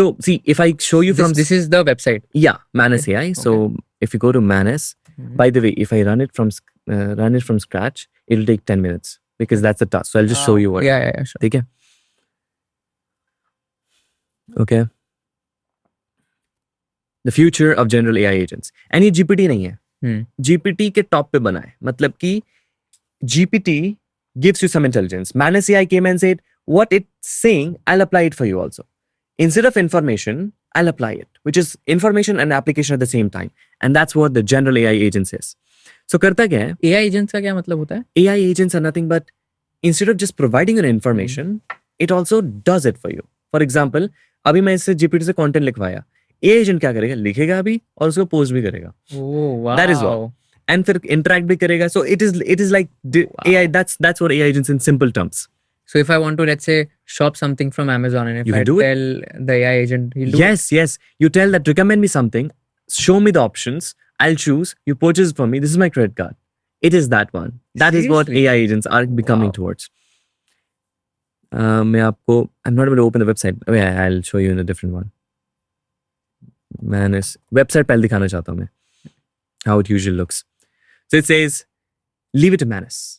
So see, if I show you from This is the website. Manus Okay. AI. So if you go to Manus, by the way, if I run it from scratch, it'll take 10 minutes because that's the task. So I'll just show you what. Yeah, sure. ठीक है? Okay. The future of general AI agents. And ये GPT नहीं है. GPT के top पे बना है. मतलब कि GPT gives you some intelligence. Manus AI came and said, what it's saying, I'll apply it for you also. Instead of information, I'll apply it, which is information and application at the same time. And that's what the general AI agent is. So करता क्या है? AI agents का क्या मतलब होता है? AI agents are nothing but instead of just providing an information, it also does it for you. For example, अभी मैं इससे GPT से content लिखवाया. AI agent क्या करेगा? लिखेगा अभी और उसको post भी करेगा. Oh, wow. That is what. And फिर interact भी करेगा. So it is like AI. That's what AI agents in simple terms. So if I want to, let's say, shop something from Amazon, and if You I can do tell the AI agent, he'll do it. Yes. You tell that recommend me something, show me the options, I'll choose, you purchase for me, this is my credit card. It is that one. That is what Seriously? AI agents are becoming towards. मैं आपको, I'm not able to open the website. Oh yeah, I'll show you in a different one. Man, website पहले दिखाना चाहता हूँ मैं. How it usually looks. So it says, leave it to Manus.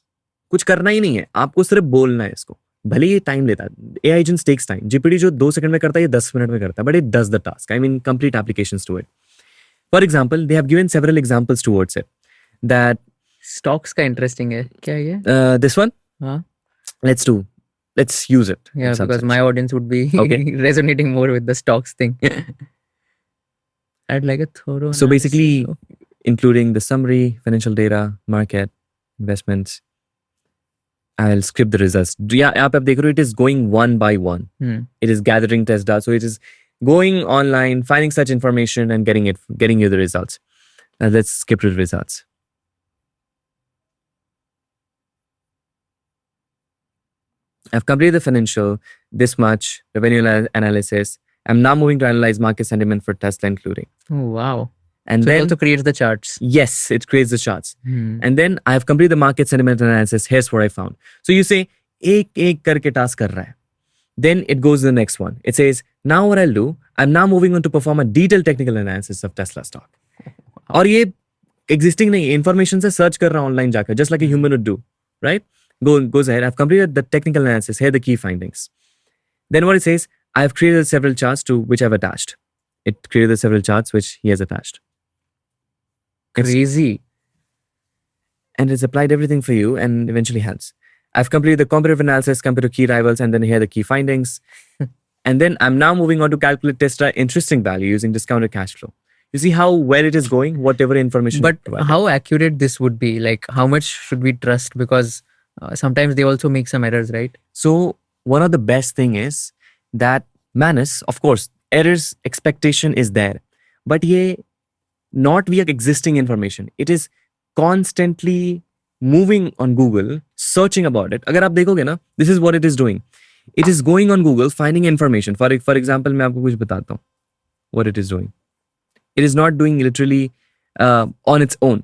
कुछ करना ही नहीं है, आपको सिर्फ बोलना है इसको. भले ये टाइम लेता है. AI agents takes time. GPT जो 2 सेकंड में करता है, ये 10 मिनट में करता है. But it does the task. I mean, complete applications to it. For example, they have given several examples towards it. That Stocks का interesting है. क्या है ये? this one, हाँ. let's use it. Yeah, because my audience would be Okay. resonating more with the stocks thing. I'd like a thorough. So basically, analysis. including the summary, financial data, market, investments, I'll script the results. Yeah, आप देख रहे हो, it is going one by one. It is gathering test data. So it is going online, finding such information and getting you the results. Let's skip to the results. I've completed the financial, this much, revenue analysis. I'm now moving to analyze market sentiment for Tesla including. Oh, wow. And So it then also creates the charts. yes, it creates the charts. And then I've completed the market sentiment analysis. Here's what I found. So you say, एक करके task कर रहा है. Then it goes to the next one. It says, now what I'll do, I'm now moving on to perform a detailed technical analysis of Tesla stock. और ये existing नहीं, information से search कर रहा है online जाकर, just like a human would do, right? Goes ahead. I've completed the technical analysis. Here are the key findings. Then what it says, I've created several charts to which I've attached. It created several charts which he has attached. Crazy. And it's applied everything for you and eventually helps. I've completed the comparative analysis compared to key rivals, and then here are the key findings. And then I'm now moving on to calculate Tesla interesting value using discounted cash flow. You see how well it is going, whatever information. But how accurate this would be? Like, how much should we trust? Because sometimes they also make some errors, right? So one of the best thing is that Manus, of course, errors expectation is there, but ye not via existing information. It is constantly moving on Google, searching about it. अगर आप देखोगे ना, this is what it is doing. It is going on Google, finding information. For example, मैं आपको कुछ बताता हूँ. What it is doing. It is not doing literally on its own.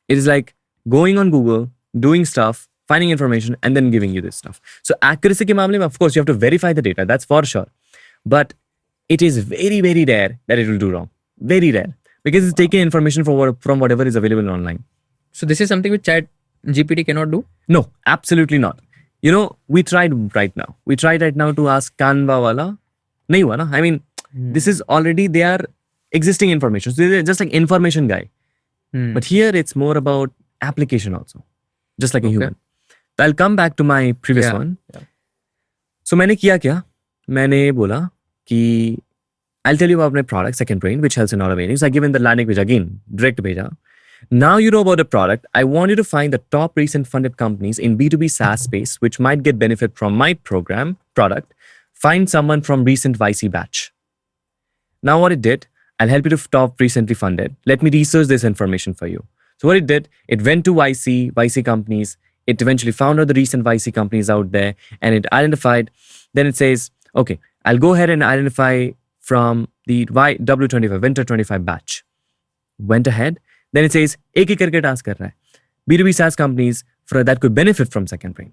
It is like going on Google, doing stuff, finding information, and then giving you this stuff. So accuracy के मामले में, of course, you have to verify the data. That's for sure. But it is very, very rare that it will do wrong. Very rare. Because it's taking information from whatever is available online. So this is something which Chat GPT cannot do? No, absolutely not. You know, we tried right now. We tried right now to ask Canva wala. Nahi hua na? I mean, this is already their existing information. So they're just like information guy. But here it's more about application also. Just like a human. So I'll come back to my previous one. Yeah. So मैंने किया क्या? मैंने बोला कि I'll tell you about my product, Second Brain, which helps in automating. So I given the landing page again, direct bheja. Now you know about the product. I want you to find the top recent funded companies in B2B SaaS space which might get benefit from my product. Find someone from recent YC batch. Now what it did, I'll help you to top recently funded. Let me research this information for you. So what it did, it went to YC companies. It eventually found out the recent YC companies out there and it identified. Then it says, okay, I'll go ahead and identify from the W25, Winter 25 batch. Went ahead. Then it says, एक एक करके task कर रहा है. B2B SaaS companies that could benefit from Second Brain.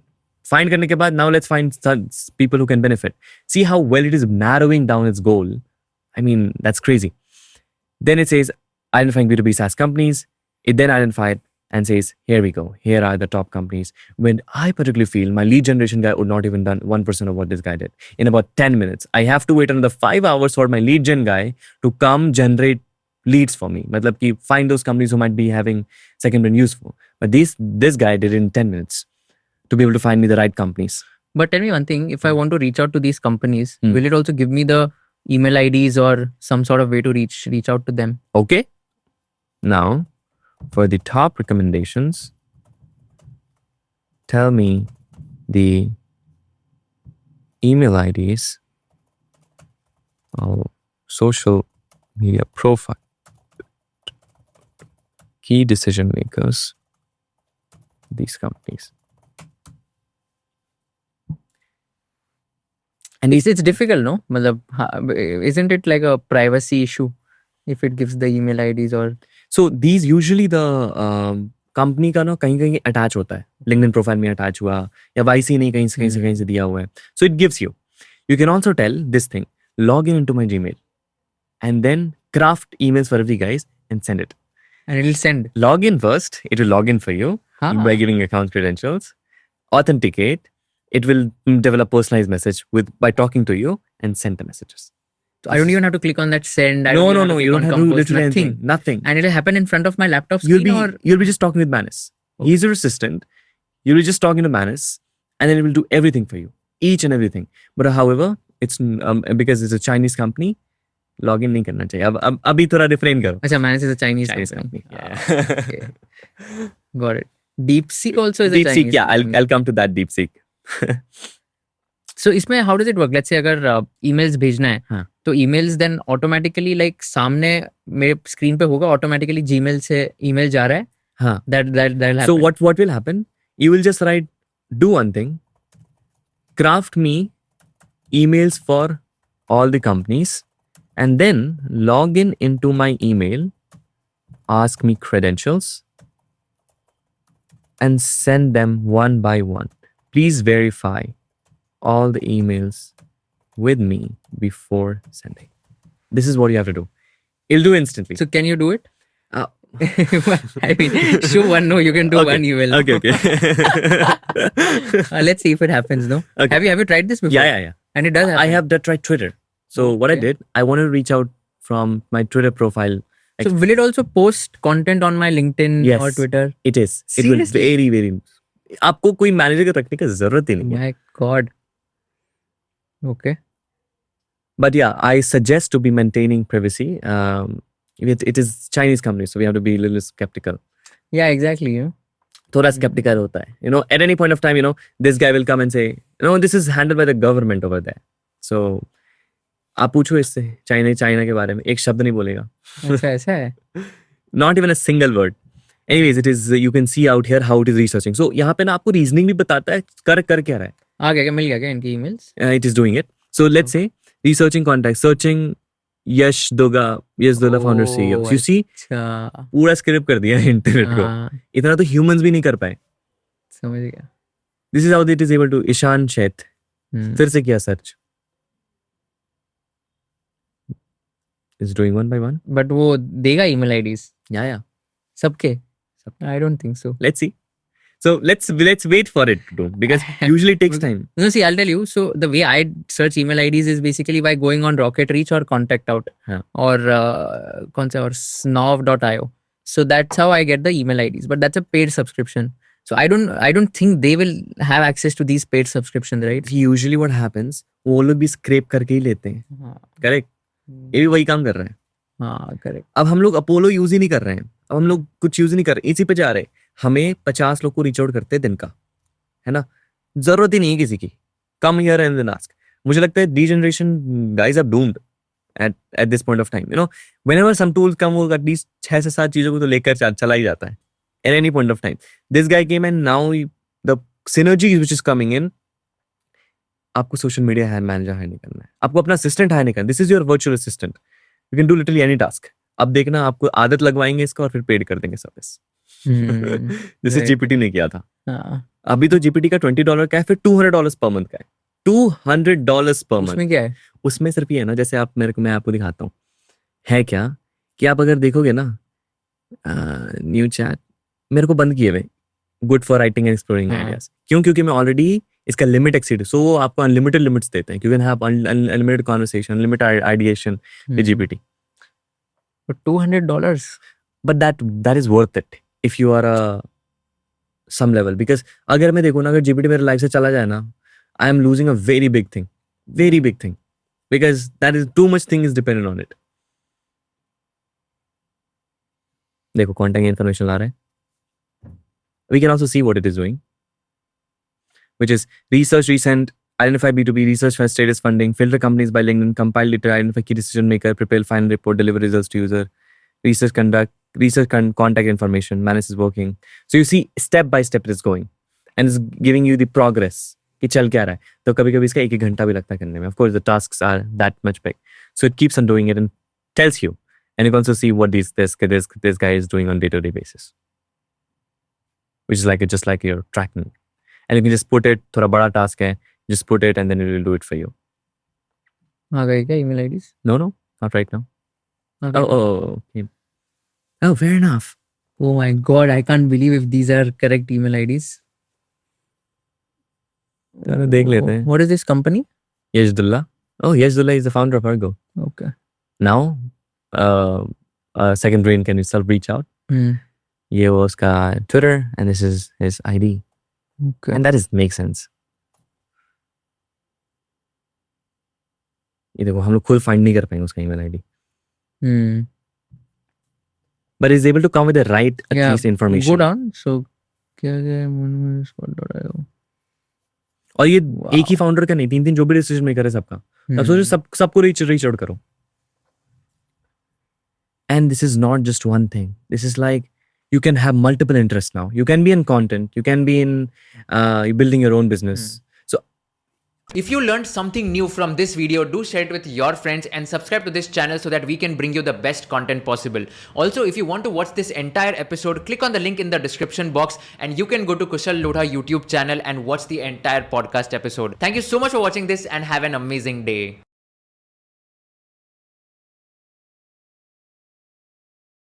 find करने के बाद now let's find people who can benefit. See how well it is narrowing down its goal. I mean, that's crazy. Then it says identifying B2B SaaS companies. It then identified and says, here we go. Here are the top companies. When I particularly feel my lead generation guy would not even done 1% of what this guy did. In about 10 minutes, I have to wait another 5 hours for my lead gen guy to come generate leads for me. मतलब कि find those companies who might be having second brand useful. But this guy did it in 10 minutes to be able to find me the right companies. But tell me one thing, if I want to reach out to these companies, Hmm. will it also give me the email IDs or some sort of way to reach out to them? Okay. Now, for the top recommendations, tell me the email IDs of social media profile key decision makers these companies. And it's difficult, no? मतलब, isn't it like a privacy issue if it gives the email IDs or? So these usually the company का ना कहीं कहीं attach होता है, LinkedIn profile में attach हुआ या वाईसी नहीं कहीं से दिया हुआ है. So it gives you can also tell this thing, log in into my Gmail and then craft emails for every guys and send it. And it'll send. Log in first, it will log in for you by giving account credentials, authenticate, it will develop personalized message by talking to you and send the messages. So I don't even have to click on that send. No, you don't have to do literally anything. Nothing. And it'll happen in front of my laptop screen You'll be just talking with Manis. He's your assistant. You'll be just talking to Manis and then it will do everything for you. Each and everything. But however, it's because it's a Chinese company, log in नहीं करना चाहिए. अब अभी थोड़ा refrain करो. अच्छा, Manis is a Chinese company. Yeah. Okay. Got it. DeepSeek also is a DeepSeek, Chinese yeah, company. I'll come to that DeepSeek. So इसमें how does it work? Let's say अगर emails भेजना है, हाँ. तो emails then automatically like सामने मेरे screen पे होगा automatically Gmail से email जा रहा है. हाँ. That'll happen. So what will happen? You will just do one thing. Craft me emails for all the companies and then log in into my email, ask me credentials and send them one by one. Please verify all the emails with me before sending. This is what you have to do. It'll do instantly. So can you do it? I mean, show one no, you can do one email. Okay. Let's see if it happens, no? Okay. Have you tried this before? Yeah. And it does happen. I have tried Twitter. So what I Okay. did, I wanted to reach out from my Twitter profile. So will it also post content on my LinkedIn Yes. or Twitter? It is. It will Seriously? very, very. आपको कोई manager को रखने की जरूरत ही नहीं है. My God. Okay. But yeah, I suggest to be maintaining privacy. It is Chinese company, so we have to be a little skeptical. Yeah, exactly. You know? थोड़ा skeptical होता है. You know, at any point of time, you know, this guy will come and say, no, this is handled by the government over there. So आप पूछो इससे China के बारे में, एक शब्द नहीं बोलेगा. ऐसा है. Not even a single word. Anyways, it is, you can see out here how it is researching. So यहाँ पे ना आपको reasoning भी बताता है कर क्या रहा है. आ गया क्या, मिल गया क्या इनकी emails? It is doing it. So let's say researching contacts, searching Yash Dola founder CEO. So you see अच्छा. पूरा स्क्रिप्ट कर दिया इंटरनेट को. हाँ, इतना तो humans भी नहीं कर पाए. समझ गया. This is how it is able to. Ishan Sheth फिर से किया search. Is doing one by one. But वो देगा email IDs Yeah. सबके? I don't think so. Let's see. So let's wait for it to do because usually it takes time. No, see, I'll tell you. So the way I search email IDs is basically by going on Rocket Reach or Contact Out हाँ. or कौन सा और Snov.io. So that's how I get the email IDs. But that's a paid subscription. So I don't think they will have access to these paid subscriptions, right? Usually what happens, वो लोग भी scrape करके ही लेते हैं. हाँ. Correct. ये भी वही काम कर रहे हैं. हाँ, correct. अब हम लोग अपोलो यूज ही नहीं कर रहे हैं. अब हम लोग कुछ यूज नहीं कर रहे, इसी पे जा रहे हैं. हमें 50 लोग को रीच आउट करते हैं दिन का, है ना. जरूरत ही नहीं है किसी की. Come here and then ask. मुझे लगता है the generation guys are doomed at this point of time. You know, whenever some tools come, वो एटलीस्ट 6 से 7 चीजों को तो लेकर चला ही जाता है at any point of time. This guy came and now the synergies which is coming in. आपको social media hire manager hire नहीं करना है, आपको अपना असिस्टेंट हायर नहीं करना. This is your virtual assistant. You can do literally any task. अब देखना, आपको आदत लगवाएंगे इसका और फिर पेड कर देंगे सर्विस. Hmm. जैसे Right. जीपीटी ने किया था. हाँ, अभी तो जीपीटी का $20 का है, फिर $200 पर मंथ का है. $200 पर मंथ. उसमें क्या है? उसमें सिर्फ ये है ना, जैसे आप मैं आपको दिखाता हूँ. है क्या कि आप अगर देखोगे ना, न्यू चैट मेरे को बंद किए हुए, good for writing and exploring हाँ. आइडियाज. क्यों? क्योंकि मैं ऑलरेडी इसका लिमिट एक्सीड, सो वो आपको अनलिमिटेड लिमिट्स देते हैं. You can have unlimited conversation, unlimited ideation with Hmm. GPT. For $200. But that is worth it if you are some level. Because अगर मैं देखूँ ना, अगर जीपीटी मेरे लाइफ से चला जाए ना, I am losing a very big thing, because that is too much thing is dependent on it. देखो कॉन्टैक्ट इन्फॉर्मेशन ला रहा है. We can also see what it is doing, which is research recent, identify B2B, research for status funding, filter companies by LinkedIn, compile data, identify key decision maker, prepare final report, deliver results to user, contact information, manage is working. So you see step by step it is going and it's giving you the progress कि चल क्या रहा है. तो कभी कभी इसका 1 घंटा भी लगता है करने में. Of course the tasks are that much big, so it keeps on doing it and tells you, and you can also see what this guy is doing on day-to-day basis, which is just like your tracking. And you can just put it, थोड़ा बड़ा task है, just put it and then it will do it for you. आ गई क्या email IDs? No, not right now. आ गई. Okay. Oh, fair enough. Oh my God, I can't believe if these are correct email IDs. चलो देख लेते हैं. What is this company? Yashdullah. Oh, Yashdullah is the founder of Ergo. Okay. Now, Second Brain can itself reach out. Hmm. ये वो उसका Twitter and this is his ID. Okay. And that makes sense. ये देखो हम लोग खुद find नहीं कर पाएंगे उसका email ID. Hmm. But is able to come with the right at Yeah, least information. Go down. So क्या क्या है? moonmoonsquad.io. और ये Wow. एक ही फाउंडर का नहीं, 3 जो भी डिसीजन मेकर है सबका. अब सोचो सबको रीच आउट करो. And this is not just one thing. This is like you can have multiple interests now. You can be in content. You can be in building your own business. So If you learned something new from this video, do share it with your friends and subscribe to this channel so that we can bring you the best content possible. Also, if you want to watch this entire episode, click on the link in the description box and you can go to Kushal Lodha YouTube channel and watch the entire podcast episode. Thank you so much for watching this and have an amazing day.